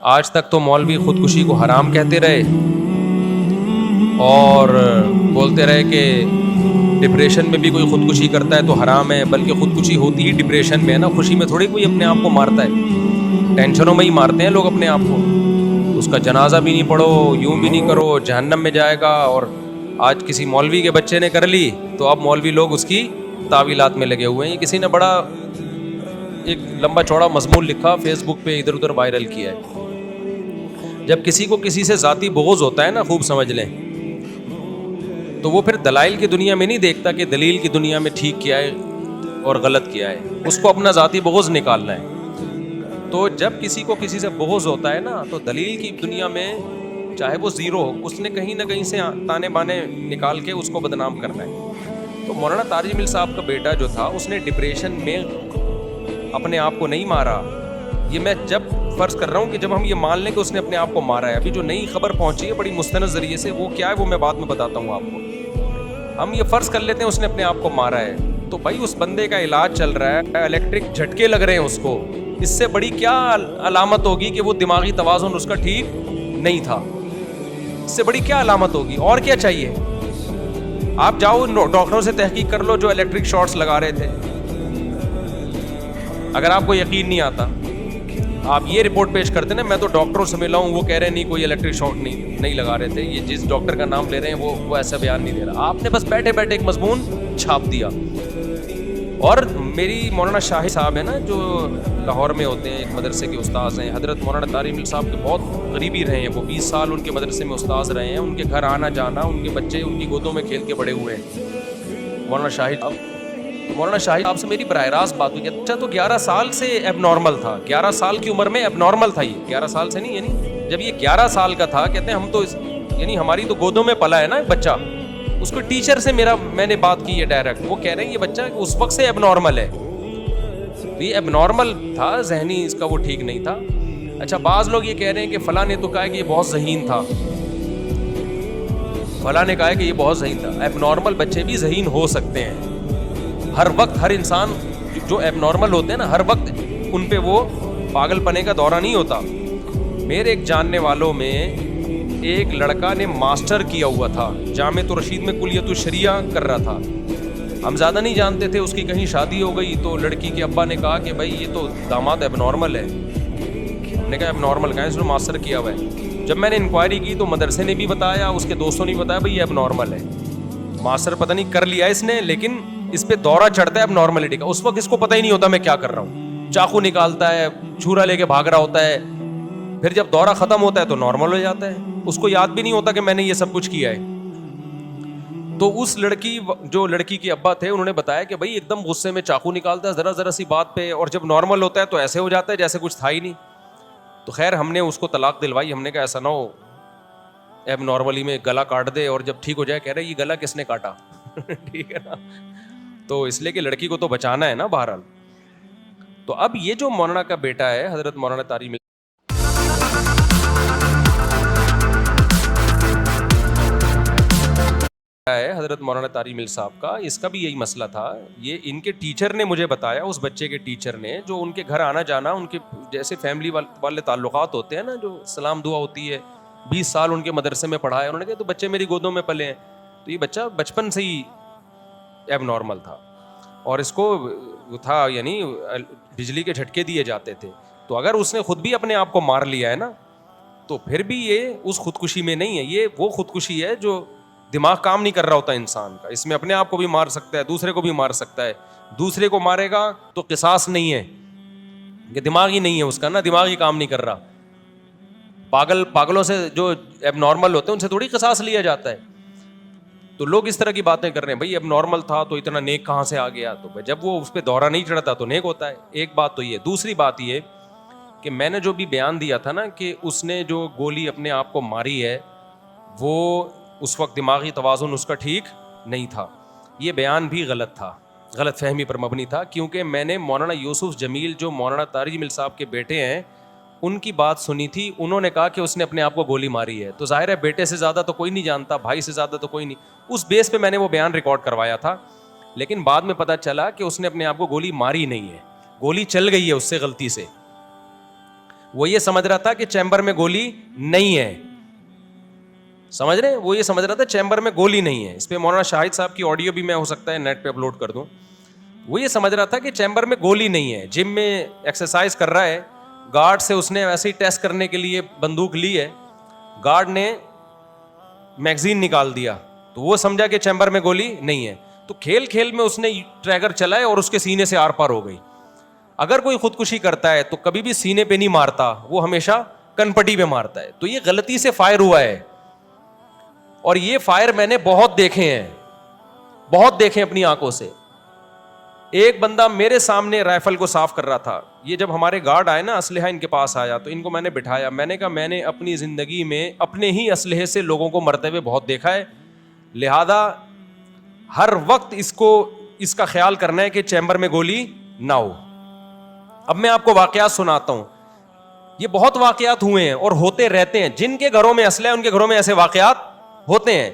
آج تک تو مولوی خودکشی کو حرام کہتے رہے اور بولتے رہے کہ ڈپریشن میں بھی کوئی خودکشی کرتا ہے تو حرام ہے، بلکہ خودکشی ہوتی ہی ڈپریشن میں ہے نا، خوشی میں تھوڑی کوئی اپنے آپ کو مارتا ہے، ٹینشنوں میں ہی مارتے ہیں لوگ اپنے آپ کو. اس کا جنازہ بھی نہیں پڑھو، یوں بھی نہیں کرو، جہنم میں جائے گا. اور آج کسی مولوی کے بچے نے کر لی تو اب مولوی لوگ اس کی تعویلات میں لگے ہوئے ہیں. یہ کسی نے بڑا ایک لمبا چوڑا مضمون لکھا، فیس بک پہ ادھر ادھر وائرل کیا ہے. جب کسی کو کسی سے ذاتی بغض ہوتا ہے نا، خوب سمجھ لیں، تو وہ پھر دلائل کی دنیا میں نہیں دیکھتا کہ دلیل کی دنیا میں ٹھیک کیا ہے اور غلط کیا ہے، اس کو اپنا ذاتی بغض نکالنا ہے. تو جب کسی کو کسی سے بغض ہوتا ہے نا، تو دلیل کی دنیا میں چاہے وہ زیرو ہو، اس نے کہیں نہ کہیں سے تانے بانے نکال کے اس کو بدنام کرنا ہے. تو مولانا طارق مل صاحب کا بیٹا جو تھا، اس نے ڈپریشن میں اپنے آپ کو نہیں مارا. یہ میں جب فرض کر رہا ہوں کہ جب ہم یہ مان لیں کہ اس نے اپنے آپ کو مارا ہے، ابھی جو نئی خبر پہنچی ہے بڑی مستند ذریعے سے، وہ کیا ہے وہ میں بعد میں بتاتا ہوں آپ کو. ہم یہ فرض کر لیتے ہیں اس نے اپنے آپ کو مارا ہے، تو بھائی اس بندے کا علاج چل رہا ہے، الیکٹرک جھٹکے لگ رہے ہیں اس کو. اس سے بڑی کیا علامت ہوگی کہ وہ دماغی توازن اس کا ٹھیک نہیں تھا؟ اس سے بڑی کیا علامت ہوگی؟ اور کیا چاہیے؟ آپ جاؤ ڈاکٹروں سے تحقیق کر لو جو الیکٹرک شارٹس لگا رہے تھے. اگر آپ کو یقین نہیں آتا، آپ یہ رپورٹ پیش کرتے نا، میں تو ڈاکٹروں سے ملا ہوں، وہ کہہ رہے ہیں نہیں کوئی الیکٹرک شارٹ نہیں لگا رہے تھے. یہ جس ڈاکٹر کا نام لے رہے ہیں وہ ایسا بیان نہیں دے رہا. آپ نے بس بیٹھے بیٹھے ایک مضمون چھاپ دیا. اور میری مولانا شاہد صاحب ہیں نا، جو لاہور میں ہوتے ہیں، ایک مدرسے کے استاذ ہیں، حضرت مولانا طارق مل صاحب کے بہت قریبی رہے ہیں. وہ 20 سال ان کے مدرسے میں استاذ رہے ہیں، ان کے گھر آنا جانا، ان کے بچے ان کی گودوں میں کھیل کے بڑے ہوئے ہیں. مولانا شاہد آپ سے میری براہ راست بات ہوئی. اچھا تو 11 سال سے ایب نارمل تھا، 11 سال کی عمر میں ایب نارمل تھا. یہ 11 سال سے نہیں، یعنی جب یہ 11 سال کا تھا، کہتے ہیں ہم تو یعنی ہماری تو گودوں میں پلا ہے نا ایک بچہ. اس کو ٹیچر سے میں نے بات کی ہے ڈائریکٹ، وہ کہہ رہے ہیں یہ بچہ اس وقت سے ایب نارمل ہے. تو یہ ایب نارمل تھا، ذہنی اس کا وہ ٹھیک نہیں تھا. اچھا بعض لوگ یہ کہہ رہے ہیں کہ فلاں نے تو کہا کہ یہ بہت ذہین تھا، فلاں نے کہا کہ یہ بہت ذہین تھا. ایب نارمل بچے بھی ذہین ہو سکتے ہیں. ہر وقت ہر انسان جو ایب نارمل ہوتے ہیں نا، ہر وقت ان پہ وہ پاگل پنے کا دورہ نہیں ہوتا. میرے ایک جاننے والوں میں ایک لڑکا نے ماسٹر کیا ہوا تھا، جامعۃ الرشید میں کلیۃ الشریعہ کر رہا تھا. ہم زیادہ نہیں جانتے تھے، اس کی کہیں شادی ہو گئی تو لڑکی کے ابا نے کہا کہ بھائی یہ تو داماد ایب نارمل ہے. ہم نے کہا ایب نارمل کہاں ہے، اس نے ماسٹر کیا ہوا ہے. جب میں نے انکوائری کی تو مدرسے نے بھی بتایا، اس کے دوستوں نے بھی بتایا بھائی یہ ایب نارمل ہے. ماسٹر پتہ نہیں کر لیا اس نے، لیکن اس پہ دورہ چڑھتا ہے اب نارملٹی کا. اس وقت اس کو پتہ ہی نہیں ہوتا میں کیا کر رہا ہوں. چاقو نکالتا ہے، چھرا لے کے بھاگ رہا ہوتا ہے. پھر جب دورہ ختم ہوتا ہے تو نارمل ہو جاتا ہے. اس کو یاد بھی نہیں ہوتا کہ میں نے یہ سب کچھ کیا ہے. تو اس جو لڑکی کے ابا تھے، انہوں نے بتایا کہ بھائی ایک دم غصے میں چاقو نکالتا ہے ذرا ذرا سی بات پہ، اور جب نارمل ہوتا ہے تو ایسے ہو جاتا ہے جیسے کچھ تھا ہی نہیں. تو خیر ہم نے اس کو طلاق دلوائی. ہم نے کہا ایسا نہ ہو ایب نارملی میں گلا کاٹ دے اور جب ٹھیک ہو جائے کہہ رہے یہ گلا کس نے کاٹا. ٹھیک ہے نا، تو اس لیے کہ لڑکی کو تو بچانا ہے نا بہرحال. تو اب یہ جو مولانا کا بیٹا ہے حضرت مولانا طارق حضرت مولانا طارق مل صاحب کا، اس کا بھی یہی مسئلہ تھا. یہ ان کے ٹیچر نے مجھے بتایا، اس بچے کے ٹیچر نے، جو ان کے گھر آنا جانا، ان کے جیسے فیملی والے تعلقات ہوتے ہیں نا، جو سلام دعا ہوتی ہے، 20 سال ان کے مدرسے میں پڑھا ہے. انہوں نے کہا تو بچے میری گودوں میں پلے ہیں. تو یہ بچہ بچپن سے ہی ایب نارمل تھا اور اس کو تھا یعنی بجلی کے جھٹکے دیے جاتے تھے. تو اگر اس نے خود بھی اپنے آپ کو مار لیا ہے نا، تو پھر بھی یہ اس خودکشی میں نہیں ہے. یہ وہ خودکشی ہے جو دماغ کام نہیں کر رہا ہوتا انسان کا. اس میں اپنے آپ کو بھی مار سکتا ہے، دوسرے کو بھی مار سکتا ہے. دوسرے کو مارے گا تو قصاص نہیں ہے کہ دماغ ہی نہیں ہے اس کا نا، دماغ ہی کام نہیں کر رہا. پاگلوں سے جو ایب نارمل ہوتے ہیں ان سے تھوڑی قصاص لیا جاتا ہے. تو لوگ اس طرح کی باتیں کر رہے ہیں بھائی اب نارمل تھا تو اتنا نیک کہاں سے آ گیا. تو جب وہ اس پہ دورہ نہیں چڑھتا تو نیک ہوتا ہے. ایک بات تو یہ. دوسری بات یہ کہ میں نے جو بھی بیان دیا تھا نا کہ اس نے جو گولی اپنے آپ کو ماری ہے وہ اس وقت دماغی توازن اس کا ٹھیک نہیں تھا. یہ بیان بھی غلط تھا، غلط فہمی پر مبنی تھا. کیونکہ میں نے مولانا یوسف جمیل جو مولانا طارق مل صاحب کے بیٹے ہیں ان کی بات سنی تھی. انہوں نے کہا کہ اس نے اپنے آپ کو گولی ماری ہے. تو ظاہر ہے بیٹے سے زیادہ تو کوئی نہیں جانتا، بھائی سے زیادہ تو کوئی نہیں. اس بیس پہ میں نے وہ بیان ریکارڈ کروایا تھا. لیکن بعد میں پتہ چلا کہ اس نے اپنے آپ کو گولی ماری نہیں ہے، گولی چل گئی ہے اس سے غلطی سے. وہ یہ سمجھ رہا تھا کہ چیمبر میں گولی نہیں ہے, سمجھ رہے ہیں, وہ یہ سمجھ رہا تھا چیمبر میں گولی نہیں ہے. اس پہ مولانا شاہد صاحب کی آڈیو بھی میں ہو سکتا ہے نیٹ پہ اپلوڈ کر دوں. وہ یہ سمجھ رہا تھا کہ چیمبر میں گولی نہیں ہے. جم میں ایکسرسائز کر رہا ہے, گارڈ سے اس نے ویسے ہی ٹیسٹ کرنے کے لیے بندوق لی ہے, گارڈ نے میگزین نکال دیا تو وہ سمجھا کہ چیمبر میں گولی نہیں ہے, تو کھیل کھیل میں اس نے ٹریگر چلائے اور اس کے سینے سے آر پار ہو گئی. اگر کوئی خودکشی کرتا ہے تو کبھی بھی سینے پہ نہیں مارتا, وہ ہمیشہ کنپٹی پہ مارتا ہے. تو یہ غلطی سے فائر ہوا ہے, اور یہ فائر میں نے بہت دیکھے ہیں, بہت دیکھے اپنی آنکھوں سے. ایک بندہ میرے سامنے رائفل کو صاف کر رہا تھا, یہ جب ہمارے گارڈ آئے نا, اسلحہ ان کے پاس آیا تو ان کو میں نے بٹھایا, میں نے کہا میں نے اپنی زندگی میں اپنے ہی اسلحے سے لوگوں کو مرتے ہوئے بہت دیکھا ہے, لہذا ہر وقت اس کا خیال کرنا ہے کہ چیمبر میں گولی نہ ہو. اب میں آپ کو واقعات سناتا ہوں, یہ بہت واقعات ہوئے ہیں اور ہوتے رہتے ہیں. جن کے گھروں میں اسلحہ ہے ان کے گھروں میں ایسے واقعات ہوتے ہیں.